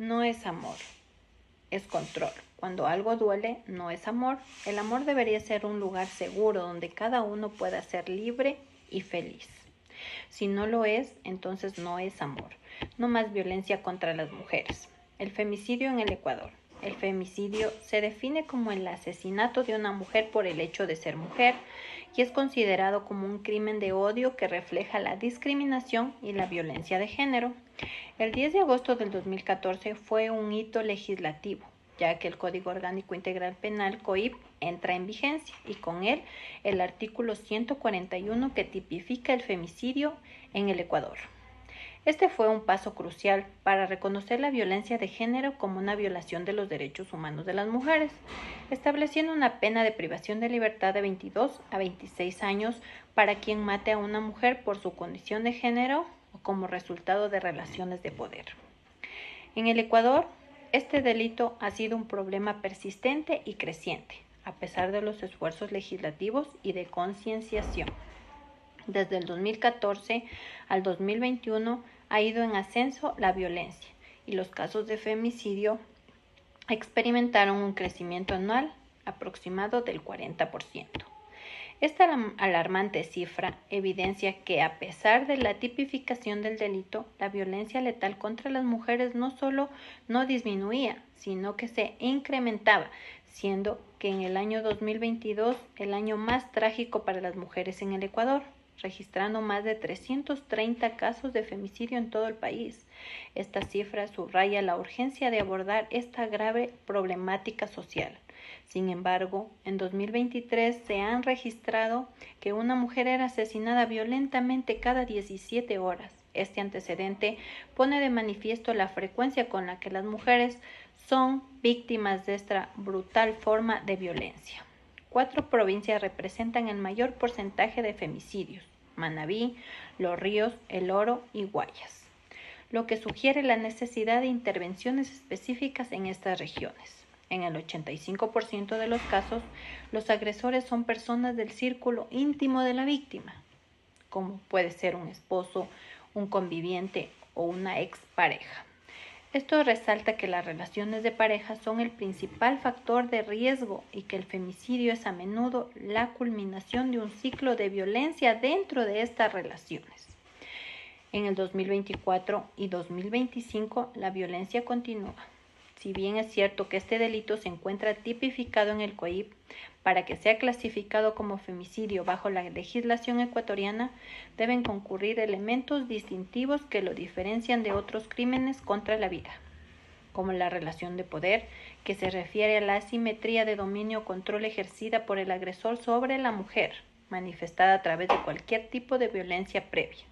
no es amor, es control. Cuando algo duele, no es amor. El amor debería ser un lugar seguro donde cada uno pueda ser libre y feliz. Si no lo es, entonces no es amor. No más violencia contra las mujeres. El femicidio en el Ecuador. El femicidio se define como el asesinato de una mujer por el hecho de ser mujer y es considerado como un crimen de odio que refleja la discriminación y la violencia de género. El 10 de agosto del 2014 fue un hito legislativo, ya que el Código Orgánico Integral Penal (COIP) entra en vigencia y con él el artículo 141 que tipifica el femicidio en el Ecuador. Este fue un paso crucial para reconocer la violencia de género como una violación de los derechos humanos de las mujeres, estableciendo una pena de privación de libertad de 22 a 26 años para quien mate a una mujer por su condición de género o como resultado de relaciones de poder. En el Ecuador, este delito ha sido un problema persistente y creciente, a pesar de los esfuerzos legislativos y de concienciación. Desde el 2014 al 2021 ha ido en ascenso la violencia y los casos de femicidio experimentaron un crecimiento anual aproximado del 40%. Esta alarmante cifra evidencia que, a pesar de la tipificación del delito, la violencia letal contra las mujeres no solo no disminuía, sino que se incrementaba, siendo que en el año 2022 el año más trágico para las mujeres en el Ecuador, registrando más de 330 casos de femicidio en todo el país. Esta cifra subraya la urgencia de abordar esta grave problemática social. Sin embargo, en 2023 se han registrado que una mujer era asesinada violentamente cada 17 horas. Este antecedente pone de manifiesto la frecuencia con la que las mujeres son víctimas de esta brutal forma de violencia. 4 provincias representan el mayor porcentaje de femicidios: Manabí, Los Ríos, El Oro y Guayas, lo que sugiere la necesidad de intervenciones específicas en estas regiones. En el 85% de los casos, los agresores son personas del círculo íntimo de la víctima, como puede ser un esposo, un conviviente o una expareja. Esto resalta que las relaciones de pareja son el principal factor de riesgo y que el femicidio es a menudo la culminación de un ciclo de violencia dentro de estas relaciones. En el 2024 y 2025 la violencia continúa. Si bien es cierto que este delito se encuentra tipificado en el COIP, para que sea clasificado como femicidio bajo la legislación ecuatoriana, deben concurrir elementos distintivos que lo diferencian de otros crímenes contra la vida, como la relación de poder, que se refiere a la asimetría de dominio o control ejercida por el agresor sobre la mujer, manifestada a través de cualquier tipo de violencia previa.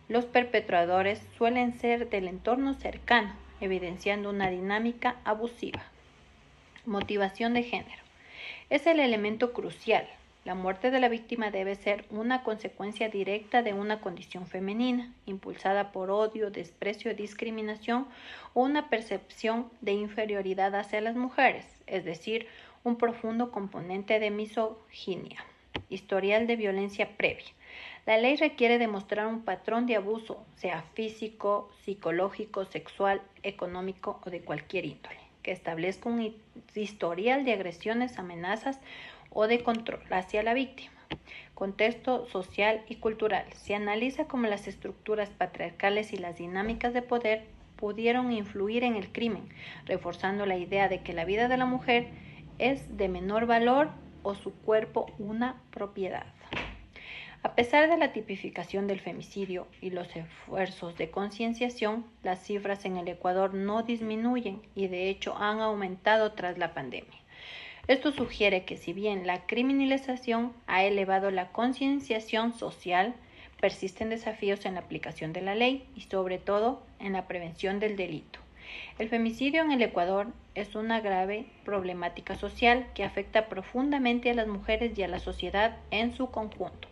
Los perpetradores suelen ser del entorno cercano, evidenciando una dinámica abusiva. Motivación de género. Es el elemento crucial. La muerte de la víctima debe ser una consecuencia directa de una condición femenina, impulsada por odio, desprecio, discriminación o una percepción de inferioridad hacia las mujeres, es decir, un profundo componente de misoginia. Historial de violencia previa. La ley requiere demostrar un patrón de abuso, sea físico, psicológico, sexual, económico o de cualquier índole, que establezca un historial de agresiones, amenazas o de control hacia la víctima. Contexto social y cultural. Se analiza cómo las estructuras patriarcales y las dinámicas de poder pudieron influir en el crimen, reforzando la idea de que la vida de la mujer es de menor valor o su cuerpo una propiedad. A pesar de la tipificación del femicidio y los esfuerzos de concienciación, las cifras en el Ecuador no disminuyen y de hecho han aumentado tras la pandemia. Esto sugiere que si bien la criminalización ha elevado la concienciación social, persisten desafíos en la aplicación de la ley y sobre todo en la prevención del delito. El femicidio en el Ecuador es una grave problemática social que afecta profundamente a las mujeres y a la sociedad en su conjunto,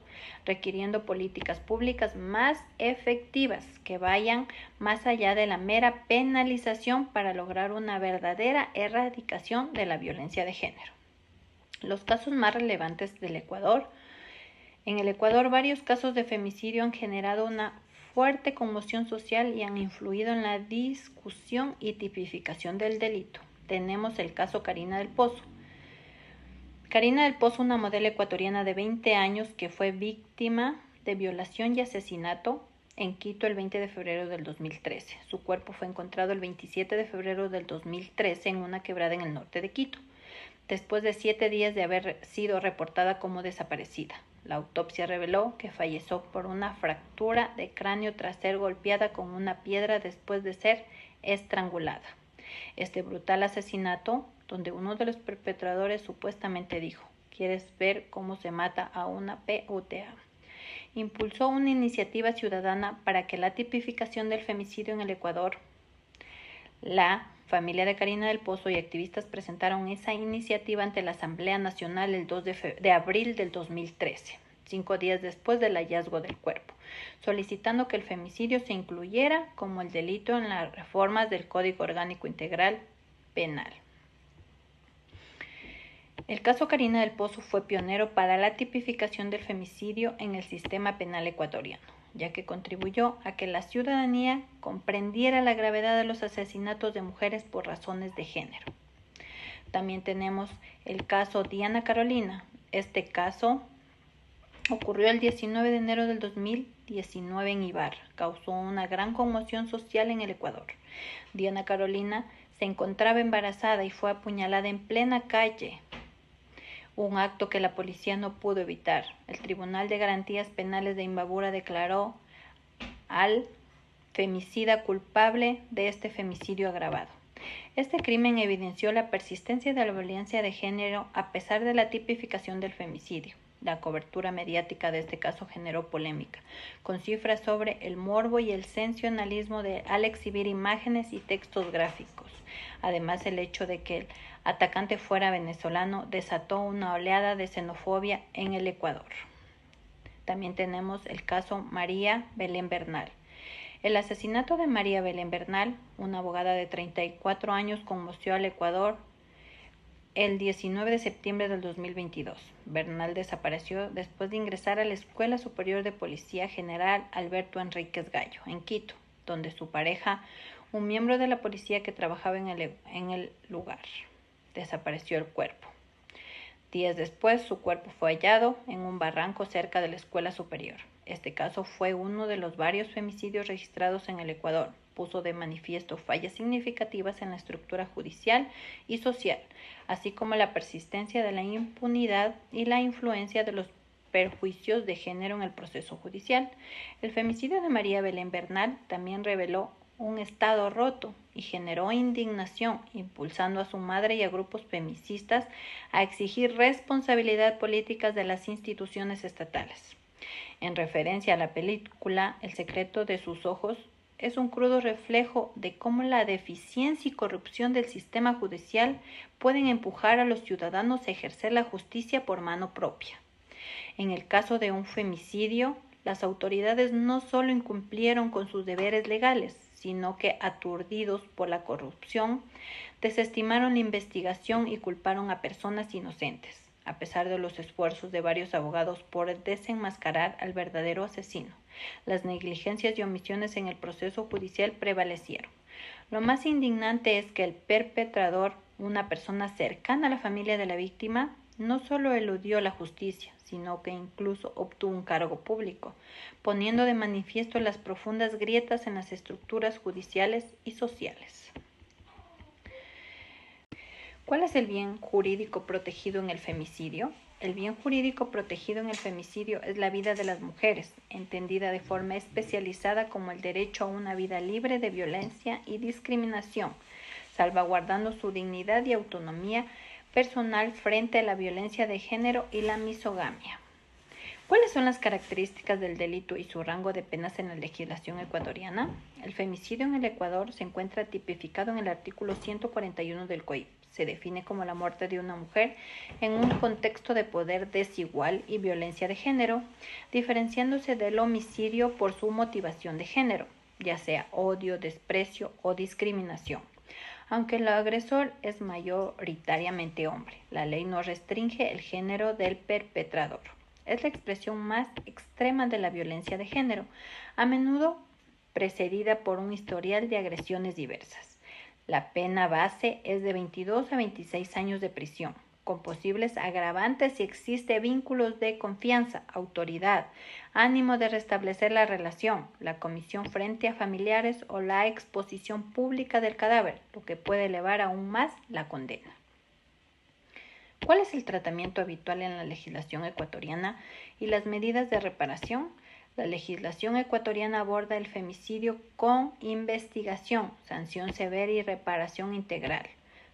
requiriendo políticas públicas más efectivas que vayan más allá de la mera penalización para lograr una verdadera erradicación de la violencia de género. Los casos más relevantes del Ecuador. En el Ecuador, varios casos de femicidio han generado una fuerte conmoción social y han influido en la discusión y tipificación del delito. Tenemos el caso Karina del Pozo. Karina del Pozo, una modelo ecuatoriana de 20 años que fue víctima de violación y asesinato en Quito el 20 de febrero del 2013. Su cuerpo fue encontrado el 27 de febrero del 2013 en una quebrada en el norte de Quito, después de 7 días de haber sido reportada como desaparecida. La autopsia reveló que falleció por una fractura de cráneo tras ser golpeada con una piedra después de ser estrangulada. Este brutal asesinato, donde uno de los perpetradores supuestamente dijo: ¿quieres ver cómo se mata a una PUTA?, impulsó una iniciativa ciudadana para que la tipificación del femicidio en el Ecuador. La familia de Karina del Pozo y activistas presentaron esa iniciativa ante la Asamblea Nacional el 2 de abril del 2013, 5 días después del hallazgo del cuerpo, solicitando que el femicidio se incluyera como el delito en las reformas del Código Orgánico Integral Penal. El caso Karina del Pozo fue pionero para la tipificación del femicidio en el sistema penal ecuatoriano, ya que contribuyó a que la ciudadanía comprendiera la gravedad de los asesinatos de mujeres por razones de género. También tenemos el caso Diana Carolina. Este caso ocurrió el 19 de enero del 2019 en Ibarra. Causó una gran conmoción social en el Ecuador. Diana Carolina se encontraba embarazada y fue apuñalada en plena calle, un acto que la policía no pudo evitar. El Tribunal de Garantías Penales de Imbabura declaró al femicida culpable de este femicidio agravado. Este crimen evidenció la persistencia de la violencia de género a pesar de la tipificación del femicidio. La cobertura mediática de este caso generó polémica, con cifras sobre el morbo y el sensacionalismo al exhibir imágenes y textos gráficos. Además, el hecho de que el atacante fuera venezolano desató una oleada de xenofobia en el Ecuador. También tenemos el caso María Belén Bernal. El asesinato de María Belén Bernal, una abogada de 34 años, conmovió al Ecuador el 19 de septiembre del 2022. Bernal desapareció después de ingresar a la Escuela Superior de Policía General Alberto Enríquez Gallo, en Quito, donde su pareja, un miembro de la policía que trabajaba en el lugar, desapareció el cuerpo. Días después, su cuerpo fue hallado en un barranco cerca de la Escuela Superior. Este caso fue uno de los varios femicidios registrados en el Ecuador. Puso de manifiesto fallas significativas en la estructura judicial y social, así como la persistencia de la impunidad y la influencia de los perjuicios de género en el proceso judicial. El femicidio de María Belén Bernal también reveló un estado roto y generó indignación, impulsando a su madre y a grupos feministas a exigir responsabilidad política de las instituciones estatales. En referencia a la película El secreto de sus ojos, es un crudo reflejo de cómo la deficiencia y corrupción del sistema judicial pueden empujar a los ciudadanos a ejercer la justicia por mano propia. En el caso de un femicidio, las autoridades no solo incumplieron con sus deberes legales, sino que, aturdidos por la corrupción, desestimaron la investigación y culparon a personas inocentes, a pesar de los esfuerzos de varios abogados por desenmascarar al verdadero asesino. Las negligencias y omisiones en el proceso judicial prevalecieron. Lo más indignante es que el perpetrador, una persona cercana a la familia de la víctima, no solo eludió la justicia, sino que incluso obtuvo un cargo público, poniendo de manifiesto las profundas grietas en las estructuras judiciales y sociales. ¿Cuál es el bien jurídico protegido en el femicidio? El bien jurídico protegido en el femicidio es la vida de las mujeres, entendida de forma especializada como el derecho a una vida libre de violencia y discriminación, salvaguardando su dignidad y autonomía personal frente a la violencia de género y la misogamia. ¿Cuáles son las características del delito y su rango de penas en la legislación ecuatoriana? El femicidio en el Ecuador se encuentra tipificado en el artículo 141 del COIP. Se define como la muerte de una mujer en un contexto de poder desigual y violencia de género, diferenciándose del homicidio por su motivación de género, ya sea odio, desprecio o discriminación. Aunque el agresor es mayoritariamente hombre, la ley no restringe el género del perpetrador. Es la expresión más extrema de la violencia de género, a menudo precedida por un historial de agresiones diversas. La pena base es de 22 a 26 años de prisión, con posibles agravantes si existe vínculos de confianza, autoridad, ánimo de restablecer la relación, la comisión frente a familiares o la exposición pública del cadáver, lo que puede elevar aún más la condena. ¿Cuál es el tratamiento habitual en la legislación ecuatoriana y las medidas de reparación? La legislación ecuatoriana aborda el femicidio con investigación, sanción severa y reparación integral.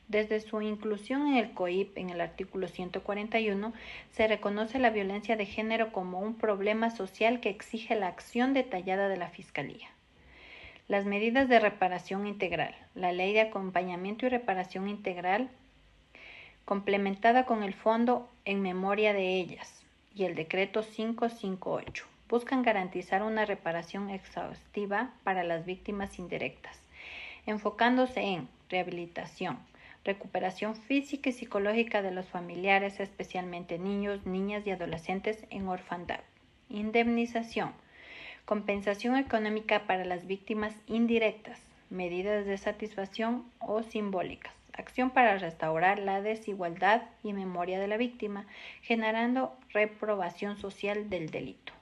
Desde su inclusión en el COIP, en el artículo 141, se reconoce la violencia de género como un problema social que exige la acción detallada de la Fiscalía. Las medidas de reparación integral. La Ley de Acompañamiento y Reparación Integral, complementada con el Fondo en Memoria de Ellas y el Decreto 558, buscan garantizar una reparación exhaustiva para las víctimas indirectas, enfocándose en rehabilitación, recuperación física y psicológica de los familiares, especialmente niños, niñas y adolescentes en orfandad, indemnización, compensación económica para las víctimas indirectas, medidas de satisfacción o simbólicas, acción para restaurar la desigualdad y memoria de la víctima, generando reprobación social del delito,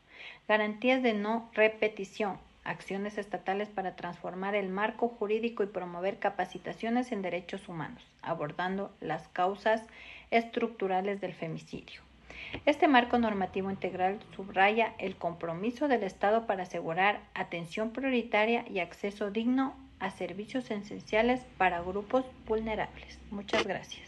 garantías de no repetición, acciones estatales para transformar el marco jurídico y promover capacitaciones en derechos humanos, abordando las causas estructurales del femicidio. Este marco normativo integral subraya el compromiso del Estado para asegurar atención prioritaria y acceso digno a servicios esenciales para grupos vulnerables. Muchas gracias.